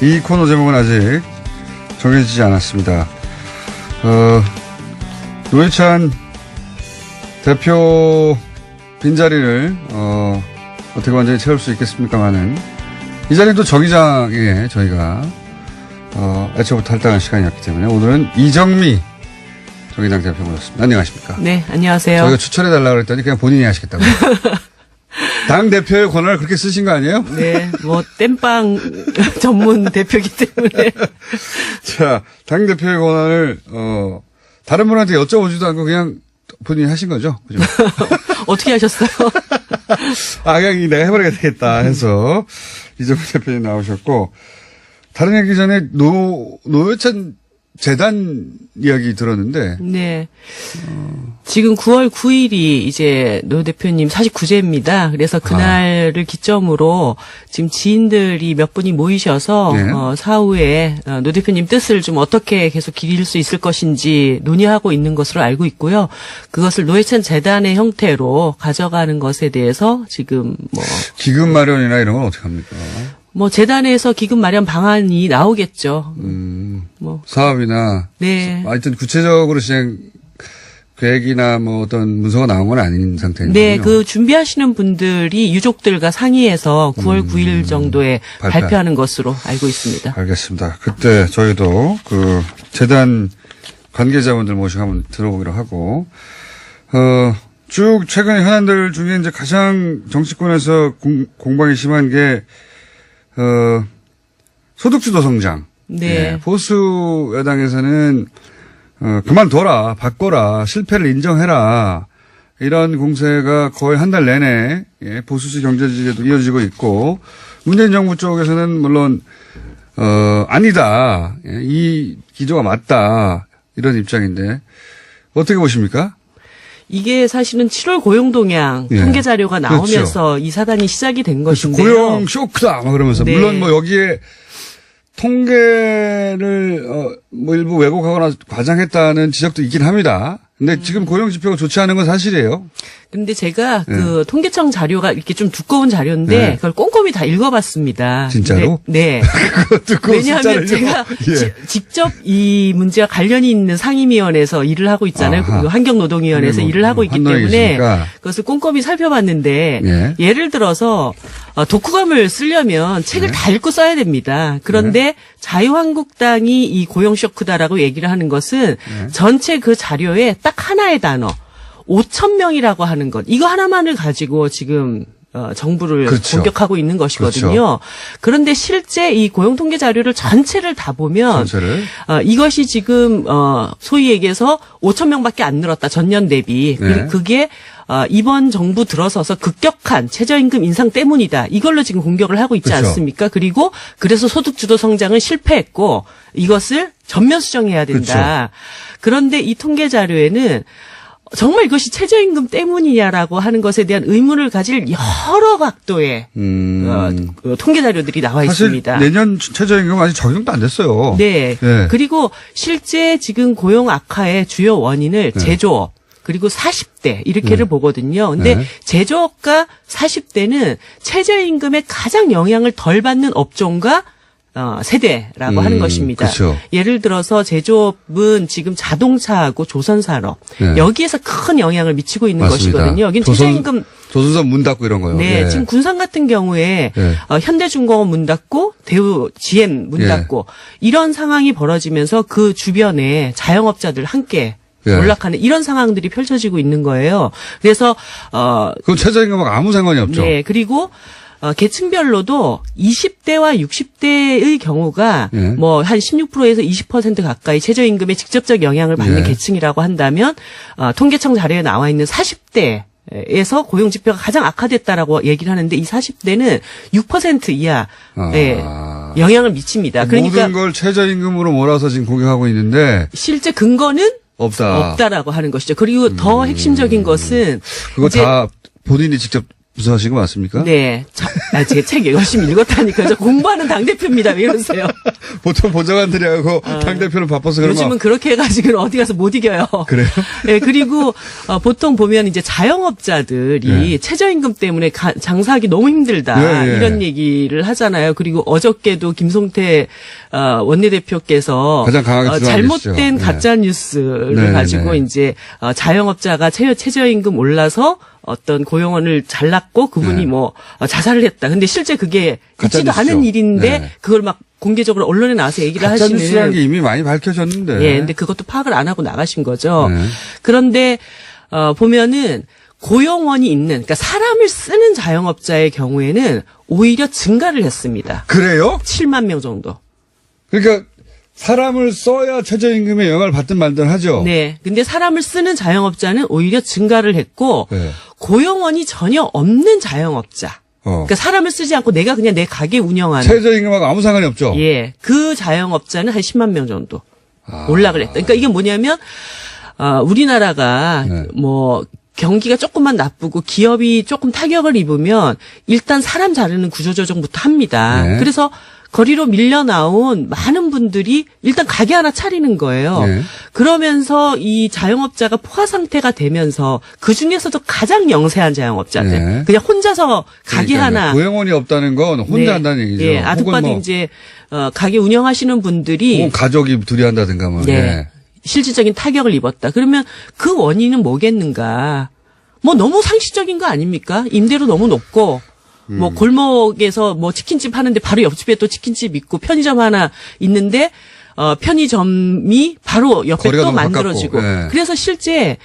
이 코너 제목은 아직 정해지지 않았습니다. 노회찬 대표 빈자리를 어떻게 완전히 채울 수 있겠습니까마는 이 자리는 또 정의장에 저희가 애초부터 할당한 시간이었기 때문에 오늘은 이정미 정의당 대표 모셨습니다. 안녕하십니까? 네, 안녕하세요. 저희가 추천해달라고 그랬더니 그냥 본인이 하시겠다고. 당 대표의 권한을 그렇게 쓰신 거 아니에요? 네, 뭐 땜빵 전문 대표이기 때문에. 자, 당 대표의 권한을 다른 분한테 여쭤보지도 않고 그냥 본인이 하신 거죠? 그죠? 어떻게 하셨어요? 그냥 내가 해버려야 되겠다 해서 이정미 대표님 나오셨고, 다른 얘기 전에 노회찬 재단 이야기 들었는데. 네. 지금 9월 9일이 이제 노 대표님 49제입니다. 그래서 그날을 기점으로 지금 지인들이 몇 분이 모이셔서 네. 사후에 노 대표님 뜻을 좀 어떻게 계속 기릴 수 있을 것인지 논의하고 있는 것으로 알고 있고요. 그것을 노회찬 재단의 형태로 가져가는 것에 대해서 지금 기금 마련이나 이런 건 어떻게 합니까? 재단에서 기금 마련 방안이 나오겠죠. 사업이나. 네. 하여튼 구체적으로 진행 계획이나 어떤 문서가 나온 건 아닌 상태인 거군요. 네, 그 준비하시는 분들이 유족들과 상의해서 9월 9일 정도에 발표하는 것으로 알고 있습니다. 알겠습니다. 그때 저희도 그 재단 관계자분들 모시고 한번 들어보기로 하고, 쭉 최근의 현안들 중에 이제 가장 정치권에서 공방이 심한 게 소득주도 성장. 네. 예, 보수 여당에서는 그만둬라, 바꿔라, 실패를 인정해라. 이런 공세가 거의 한 달 내내 보수지 경제지에도 이어지고 있고, 문재인 정부 쪽에서는 물론 아니다. 이 기조가 맞다. 이런 입장인데 어떻게 보십니까? 이게 사실은 7월 고용동향 통계 자료가 나오면서 그렇죠. 이 사단이 시작이 된 것인데요. 고용 쇼크다 그러면서 네. 물론 여기에 통계를 일부 왜곡하거나 과장했다는 지적도 있긴 합니다. 근데 지금 고용 지표가 좋지 않은 건 사실이에요. 근데 제가 그 통계청 자료가 이렇게 좀 두꺼운 자료인데 그걸 꼼꼼히 다 읽어봤습니다. 진짜로? 네. 왜냐하면 제가 직접 이 문제와 관련이 있는 상임위원회에서 일을 하고 있잖아요. 환경노동위원회에서 일을 하고 있기 때문에 계시니까. 그것을 꼼꼼히 살펴봤는데 예를 들어서 독후감을 쓰려면 책을 다 읽고 써야 됩니다. 그런데 자유한국당이 이 고용 쇼크다라고 얘기를 하는 것은 전체 그 자료에 딱 하나의 단어 5,000명이라고 하는 것. 이거 하나만을 가지고 지금 정부를 공격하고 있는 것이거든요. 그렇죠. 그런데 실제 이 고용통계 자료를 전체를 다 보면 이것이 지금 소위 얘기해서 5,000명밖에 안 늘었다. 전년 대비. 그게 이번 정부 들어서서 급격한 최저임금 인상 때문이다. 이걸로 지금 공격을 하고 있지 않습니까? 그리고 그래서 소득주도 성장은 실패했고 이것을 전면 수정해야 된다. 그런데 이 통계 자료에는 정말 이것이 최저임금 때문이냐라고 하는 것에 대한 의문을 가질 여러 각도의 통계 자료들이 나와 있습니다. 사실 내년 최저임금은 아직 적용도 안 됐어요. 네. 그리고 실제 지금 고용 악화의 주요 원인을 제조업 그리고 40대 이렇게를 보거든요. 근데 제조업과 40대는 최저임금에 가장 영향을 덜 받는 업종과 세대라고 하는 것입니다. 그렇죠. 예를 들어서 제조업은 지금 자동차하고 조선산업 여기에서 큰 영향을 미치고 있는 맞습니다. 것이거든요. 여긴 최저임금 조선선 문 닫고 이런 거요. 네, 지금 군산 같은 경우에 현대중공업 문 닫고 대우 GM 문 닫고 이런 상황이 벌어지면서 그 주변에 자영업자들 함께 몰락하는 이런 상황들이 펼쳐지고 있는 거예요. 그래서 그건 최저임금하고 아무 상관이 없죠. 네, 그리고 계층별로도 20대와 60대의 경우가 뭐 한 16%에서 20% 가까이 최저임금에 직접적 영향을 받는 계층이라고 한다면 통계청 자료에 나와 있는 40대에서 고용 지표가 가장 악화됐다라고 얘기를 하는데 이 40대는 6% 이하의 영향을 미칩니다. 그러니까 모든 걸 최저임금으로 몰아서 지금 공격하고 있는데 실제 근거는 없다라고 하는 것이죠. 그리고 더 핵심적인 것은 그거 다 본인이 직접 무슨 하신 거 맞습니까? 네. 제 책 열심히 읽었다니까요. 저 공부하는 당대표입니다. 왜 이러세요? 보통 보좌관들이하고 당대표는 바빠서 그러면. 요즘은 그렇게 해가지고 어디 가서 못 이겨요. 그래요? 네, 그리고 보통 보면 이제 자영업자들이 네. 최저임금 때문에 장사하기 너무 힘들다. 네, 네. 이런 얘기를 하잖아요. 그리고 어저께도 김성태 원내대표께서 가장 강하게 잘못된 네. 가짜 뉴스를 네, 가지고 네. 이제 자영업자가 최저임금 올라서 어떤 고용원을 잘랐고 그분이 네. 뭐 자살을 했다. 근데 실제 그게 있지도 가짜뉴스죠. 않은 일인데 네. 그걸 막 공개적으로 언론에 나와서 얘기를 하시는. 가짜뉴스라는 게 이미 많이 밝혀졌는데. 예, 근데 그것도 파악을 안 하고 나가신 거죠. 네. 그런데 보면은 고용원이 있는, 그러니까 사람을 쓰는 자영업자의 경우에는 오히려 증가를 했습니다. 그래요? 7만 명 정도. 그러니까 사람을 써야 최저임금에 영향을 받든 말든 하죠. 네. 근데 사람을 쓰는 자영업자는 오히려 증가를 했고 네. 고용원이 전혀 없는 자영업자. 그러니까 사람을 쓰지 않고 내가 그냥 내 가게 운영하는. 최저임금하고 아무 상관이 없죠. 예. 그 자영업자는 한 10만 명 정도 올락을 했다. 그러니까 이게 뭐냐면 우리나라가 네. 뭐 경기가 조금만 나쁘고 기업이 조금 타격을 입으면 일단 사람 자르는 구조조정부터 합니다. 네. 그래서 거리로 밀려 나온 많은 분들이 일단 가게 하나 차리는 거예요. 네. 그러면서 이 자영업자가 포화 상태가 되면서 그 중에서도 가장 영세한 자영업자들, 네. 그냥 혼자서 가게 그러니까요. 하나 고용원이 없다는 건 혼자 네. 한다는 얘기죠. 예, 아득바득 혹은 이제 가게 운영하시는 분들이 혹은 가족이 둘이 한다든가 뭐. 네. 예. 실질적인 타격을 입었다. 그러면 그 원인은 뭐겠는가? 뭐 너무 상식적인 거 아닙니까? 임대료 너무 높고 뭐 골목에서 뭐 치킨집 하는데 바로 옆집에 또 치킨집 있고 편의점 하나 있는데 편의점이 바로 옆에 거리가 또 너무 만들어지고 가깝고, 예. 그래서 실제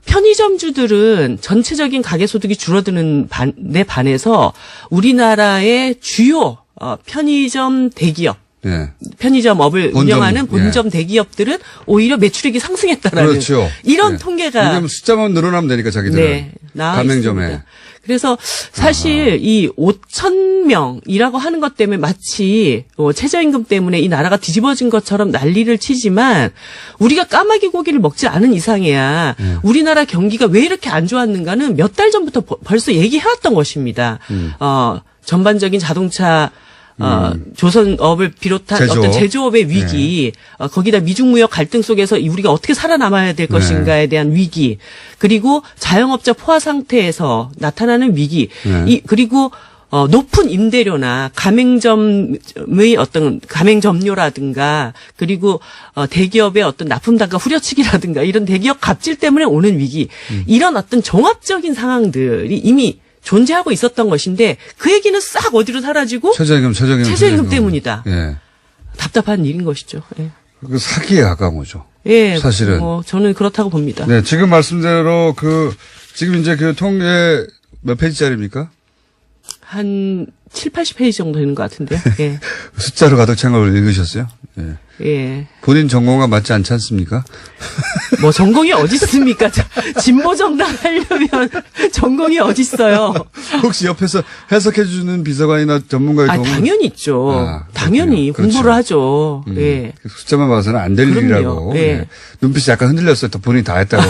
편의점주들은 전체적인 가계 소득이 줄어드는 데 반해서 우리나라의 주요 편의점 대기업 예. 편의점업을 본점, 운영하는 본점 대기업들은 오히려 매출액이 상승했다라는 그렇죠. 이런 예. 통계가 왜냐면 숫자만 늘어나면 되니까 자기들은. 네, 나와 가맹점에. 있습니다. 그래서 사실 이 5천 명이라고 하는 것 때문에 마치 최저임금 때문에 이 나라가 뒤집어진 것처럼 난리를 치지만 우리가 까마귀 고기를 먹지 않은 이상해야 우리나라 경기가 왜 이렇게 안 좋았는가는 몇 달 전부터 벌써 얘기해왔던 것입니다. 전반적인 자동차 조선업을 비롯한 제조업. 어떤 제조업의 위기, 거기다 미중무역 갈등 속에서 우리가 어떻게 살아남아야 될 것인가에 대한 위기, 그리고 자영업자 포화 상태에서 나타나는 위기, 그리고 높은 임대료나 가맹점의 어떤 가맹점료라든가 그리고 대기업의 어떤 납품단가 후려치기라든가 이런 대기업 갑질 때문에 오는 위기, 이런 어떤 종합적인 상황들이 이미 존재하고 있었던 것인데 그 얘기는 싹 어디로 사라지고 최저임금 때문이다. 예. 답답한 일인 것이죠. 예. 그 사기에 가까운 거죠. 예, 사실은. 저는 그렇다고 봅니다. 네, 지금 말씀대로 지금 이제 그 통계 몇 페이지짜리입니까? 한 7, 80페이지 정도 되는 것 같은데요. 예. 숫자로 가득 찬 걸 읽으셨어요? 예. 예. 본인 전공과 맞지 않지 않습니까? 뭐 전공이 어디 있습니까? 진보 정당 하려면 전공이 어디 있어요? 혹시 옆에서 해석해 주는 비서관이나 전문가의 도움은? 당연히 있죠. 당연히 그렇군요. 공부를 하죠. 예. 숫자만 봐서는 안 될 일이라고. 예. 예. 눈빛이 약간 흔들렸어요. 또 본인이 다 했다고.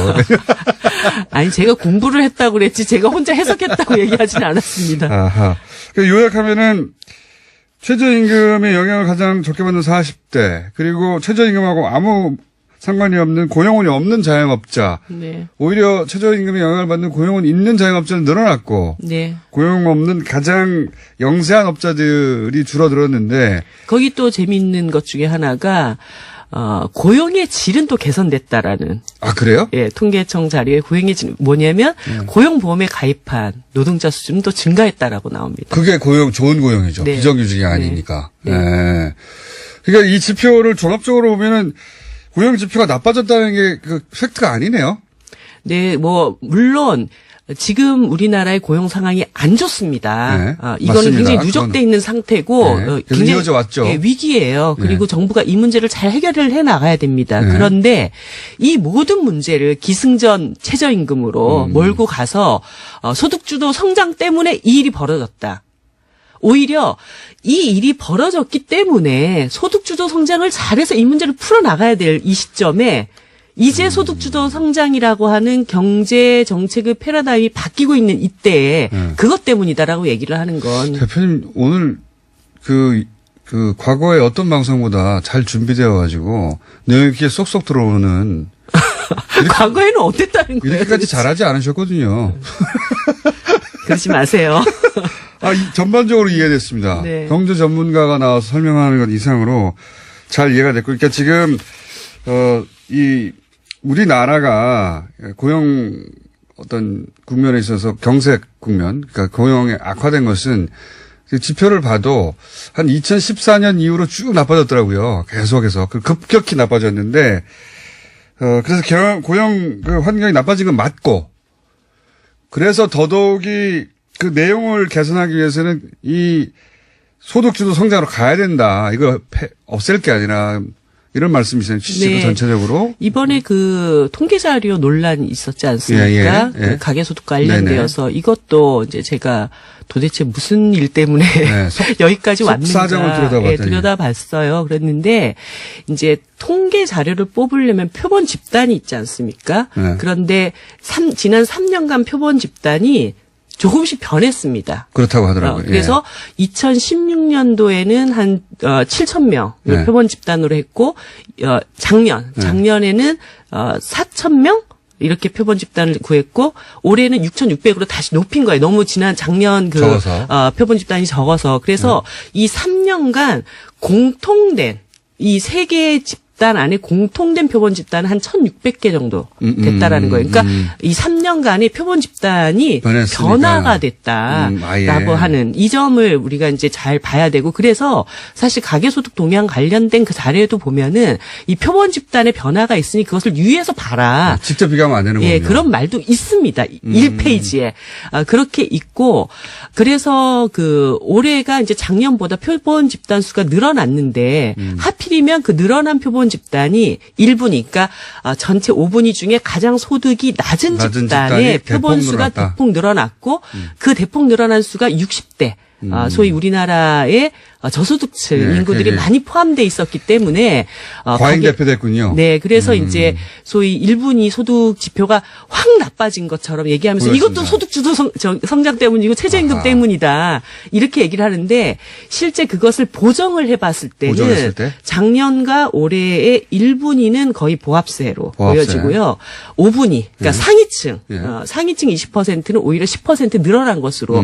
아니 제가 공부를 했다고 그랬지 제가 혼자 해석했다고 얘기하지는 않았습니다. 아하. 요약하면은 최저임금의 영향을 가장 적게 받는 40대, 그리고 최저임금하고 아무 상관이 없는 고용원이 없는 자영업자, 네. 오히려 최저임금의 영향을 받는 고용원 있는 자영업자는 늘어났고, 네. 고용 없는 가장 영세한 업자들이 줄어들었는데, 거기 또 재미있는 것 중에 하나가 고용의 질은 또 개선됐다라는. 아, 그래요? 예, 통계청 자료에 고용의 질 뭐냐면 고용보험에 가입한 노동자 수준은 또 증가했다라고 나옵니다. 그게 좋은 고용이죠. 네. 비정규직이 아니니까. 네. 네. 그러니까 이 지표를 종합적으로 보면은 고용 지표가 나빠졌다는 게 그 팩트가 아니네요. 네, 뭐 물론 지금 우리나라의 고용 상황이 안 좋습니다. 네, 이거는 맞습니다. 굉장히 누적돼 있는 상태고 네, 계속 이어져 왔죠. 예, 위기예요. 그리고 네. 정부가 이 문제를 잘 해결을 해 나가야 됩니다. 네. 그런데 이 모든 문제를 기승전 최저임금으로 몰고 가서 소득주도 성장 때문에 이 일이 벌어졌다. 오히려 이 일이 벌어졌기 때문에 소득주도 성장을 잘해서 이 문제를 풀어나가야 될 이 시점에 이제 소득주도 성장이라고 하는 경제 정책의 패러다임이 바뀌고 있는 이때에 그것 때문이다라고 얘기를 하는 건. 대표님 오늘 그 과거에 어떤 방송보다 잘 준비되어 가지고 내용이 이렇게 쏙쏙 들어오는. 과거에는 어땠다는 거예요? 이렇게까지 잘하지 않으셨거든요. 그러지 마세요. 전반적으로 이해됐습니다. 네. 경제 전문가가 나와서 설명하는 것 이상으로 잘 이해가 됐고, 그러니까 지금 우리나라가 고용 어떤 국면에 있어서 경색 국면, 그러니까 고용이 악화된 것은 지표를 봐도 한 2014년 이후로 쭉 나빠졌더라고요. 계속해서 급격히 나빠졌는데, 그래서 고용 환경이 나빠진 건 맞고, 그래서 더더욱이 그 내용을 개선하기 위해서는 이 소득주도 성장으로 가야 된다. 이거 없앨 게 아니라 이런 말씀이시네요. 취지가 네. 전체적으로. 이번에 그 통계자료 논란이 있었지 않습니까? 예. 그 가계소득 관련되어서 네네. 이것도 이제 제가 도대체 무슨 일 때문에 네. 여기까지 왔는가 들여다봤어요. 그랬는데 이제 통계 자료를 뽑으려면 표본 집단이 있지 않습니까? 네. 그런데 지난 3년간 표본 집단이 조금씩 변했습니다. 그렇다고 하더라고요. 그래서 2016년도에는 한 7,000명 표본 집단으로 했고 작년에는 4,000명 이렇게 표본 집단을 구했고 올해는 6,600으로 다시 높인 거예요. 너무 지난 작년 표본 집단이 적어서 그래서 이 3년간 공통된 이 세 개의 집단 안에 공통된 표본 집단은 한 1,600개 정도 됐다라는 거예요. 그러니까 이 3년간의 표본 집단이 변화가 됐다라고 하는 이 점을 우리가 이제 잘 봐야 되고 그래서 사실 가계소득 동향 관련된 그 자료에도 보면은 이 표본 집단의 변화가 있으니 그것을 유의해서 봐라. 직접 비교하면 안 되는 거군요. 예, 그런 말도 있습니다. 1페이지에. 그렇게 있고 그래서 올해가 이제 작년보다 표본 집단 수가 늘어났는데 하필이면 그 늘어난 표본 집단이 1분위, 그러니까 전체 5분위 중에 가장 소득이 낮은 집단의 표본 수가 대폭 늘어났고 그 대폭 늘어난 수가 60대. 소위 우리나라의 저소득층 인구들이 많이 포함되어 있었기 때문에 과잉 대표됐군요. 네, 그래서 이제 소위 1분위 소득 지표가 확 나빠진 것처럼 얘기하면서 보였습니다. 이것도 소득주도 성장 때문이고 최저임금 때문이다 이렇게 얘기를 하는데 실제 그것을 보정을 해봤을 때는 작년과 올해의 1분위는 거의 보합세로 보여지고요. 5분위, 그러니까 상위층 20%는 오히려 10% 늘어난 것으로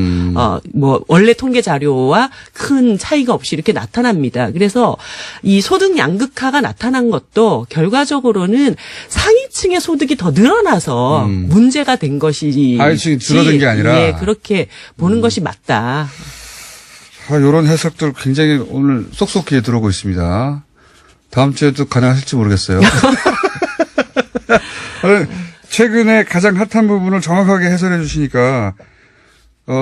원래 통계 자료와 큰 차이가 없이 이렇게 나타납니다. 그래서 이 소득 양극화가 나타난 것도 결과적으로는 상위층의 소득이 더 늘어나서 문제가 된 것이지. 하위층이 줄어든 게 아니라. 예, 그렇게 보는 것이 맞다. 이런 해석들 굉장히 오늘 쏙쏙히 들어오고 있습니다. 다음 주에도 가능하실지 모르겠어요. 최근에 가장 핫한 부분을 정확하게 해설해 주시니까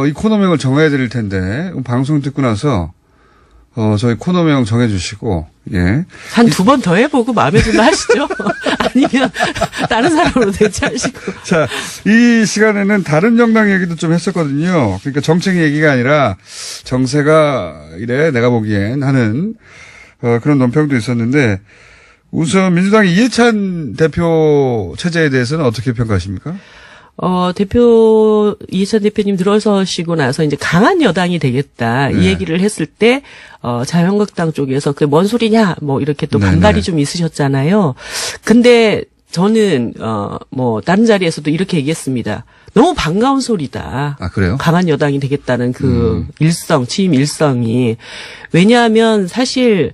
이 코너명을 정해야 될 텐데 방송 듣고 나서 저희 코너명 정해 주시고 예. 한 2번 더 해보고 마음에 들면 하시죠. 아니면 다른 사람으로 대체하시고. 자, 이 시간에는 다른 정당 얘기도 좀 했었거든요. 그러니까 정책 얘기가 아니라 정세가 이래 내가 보기엔 하는 그런 논평도 있었는데 우선 민주당의 이해찬 대표 체제에 대해서는 어떻게 평가하십니까? 이해찬 대표님 들어서시고 나서 이제 강한 여당이 되겠다. 이 얘기를 했을 때, 자유한국당 쪽에서 그게 뭔 소리냐, 이렇게 또 반발이 좀 있으셨잖아요. 근데 저는, 다른 자리에서도 이렇게 얘기했습니다. 너무 반가운 소리다. 아, 그래요? 강한 여당이 되겠다는 취임 일성이. 왜냐하면 사실,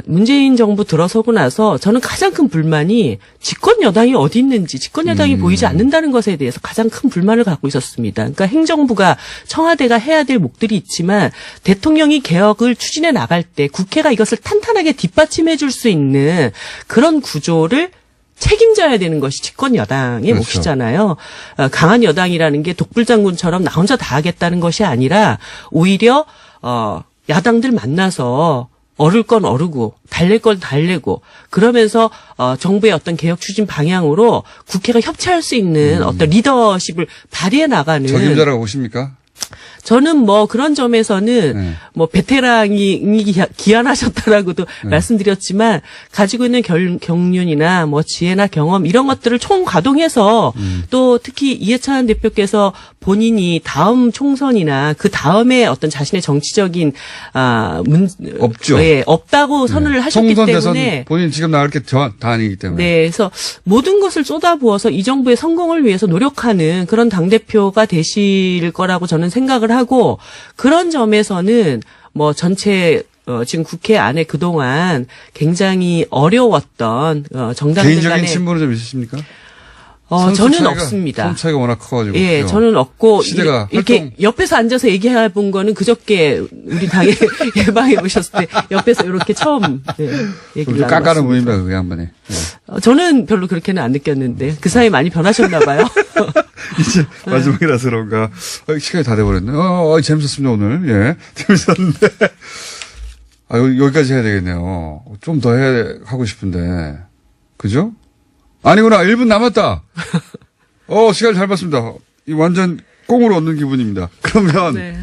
문재인 정부 들어서고 나서 저는 가장 큰 불만이 집권 여당이 어디 있는지 집권 여당이 보이지 않는다는 것에 대해서 가장 큰 불만을 갖고 있었습니다. 그러니까 행정부가 청와대가 해야 될 몫들이 있지만 대통령이 개혁을 추진해 나갈 때 국회가 이것을 탄탄하게 뒷받침해 줄 수 있는 그런 구조를 책임져야 되는 것이 집권 여당의 몫이잖아요. 강한 여당이라는 게 독불장군처럼 나 혼자 다 하겠다는 것이 아니라 오히려 야당들 만나서 어를 건 어르고 달랠 건 달래고 그러면서 정부의 어떤 개혁 추진 방향으로 국회가 협치할 수 있는 어떤 리더십을 발휘해 나가는 적임자라고 보십니까? 저는 뭐 그런 점에서는 뭐 베테랑이 기한하셨다라고도 말씀드렸지만 가지고 있는 경륜이나 뭐 지혜나 경험 이런 것들을 총가동해서 또 특히 이해찬 대표께서 본인이 다음 총선이나 그 다음에 어떤 자신의 정치적인 없죠. 예, 없다고 선언을 하셨기 총선, 때문에 대선 본인 지금 나갈 게 다 아니기 때문에. 네, 그래서 모든 것을 쏟아부어서 이 정부의 성공을 위해서 노력하는 그런 당대표가 되실 거라고 저는 생각을 하고 그런 점에서는 뭐 전체 지금 국회 안에 그동안 굉장히 어려웠던 정당들 개인적인 간에 친분은 좀 있으십니까? 저는 없습니다. 선 차이가 워낙 커가지고. 예, 그렇죠? 저는 없고 시대가 이렇게 옆에서 앉아서 얘기해 본 거는 그저께 우리 당에 예방에 오셨을 때 옆에서 이렇게 처음 얘기를 나눴습니다. 깎아는 분입니다, 그 양반이. 네. 저는 별로 그렇게는 안 느꼈는데 그 사이 많이 변하셨나 봐요. 이제 마지막이라서 그런가. 시간이 다 돼버렸네. 재밌었습니다, 오늘. 예. 재밌었는데. 여기까지 해야 되겠네요. 좀 더 하고 싶은데. 그죠? 아니구나. 1분 남았다. 시간 잘 봤습니다. 이 완전 꽁으로 얻는 기분입니다. 그러면 네.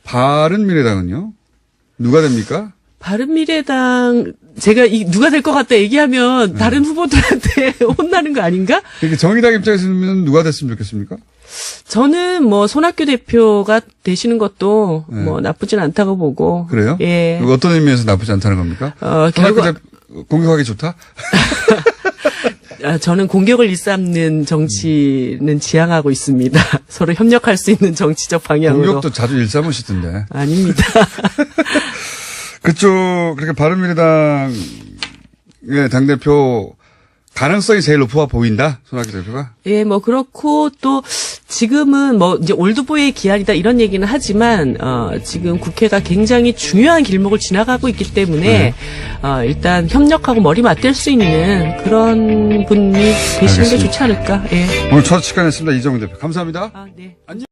바른미래당은요? 누가 됩니까? 바른미래당 제가 누가 될 것 같다 얘기하면 다른 후보들한테 혼나는 거 아닌가? 이렇게 정의당 입장에서는 누가 됐으면 좋겠습니까? 저는 뭐 손학규 대표가 되시는 것도 뭐 나쁘진 않다고 보고. 그래요? 예. 어떤 의미에서 나쁘지 않다는 겁니까? 결국 공격하기 좋다? 저는 공격을 일삼는 정치는 지향하고 있습니다. 서로 협력할 수 있는 정치적 방향으로. 공격도 자주 일삼으시던데. 아닙니다. 그쪽 그렇게 바른미래당의 당대표 가능성이 제일 높아 보인다? 손학규 대표가? 예, 뭐 그렇고 또 지금은 뭐 이제 올드보이의 기한이다 이런 얘기는 하지만 지금 국회가 굉장히 중요한 길목을 지나가고 있기 때문에 일단 협력하고 머리 맞댈 수 있는 그런 분이 되시는 게 좋지 않을까? 예. 오늘 첫 시간이었습니다. 이정훈 대표. 감사합니다. 네. 안녕.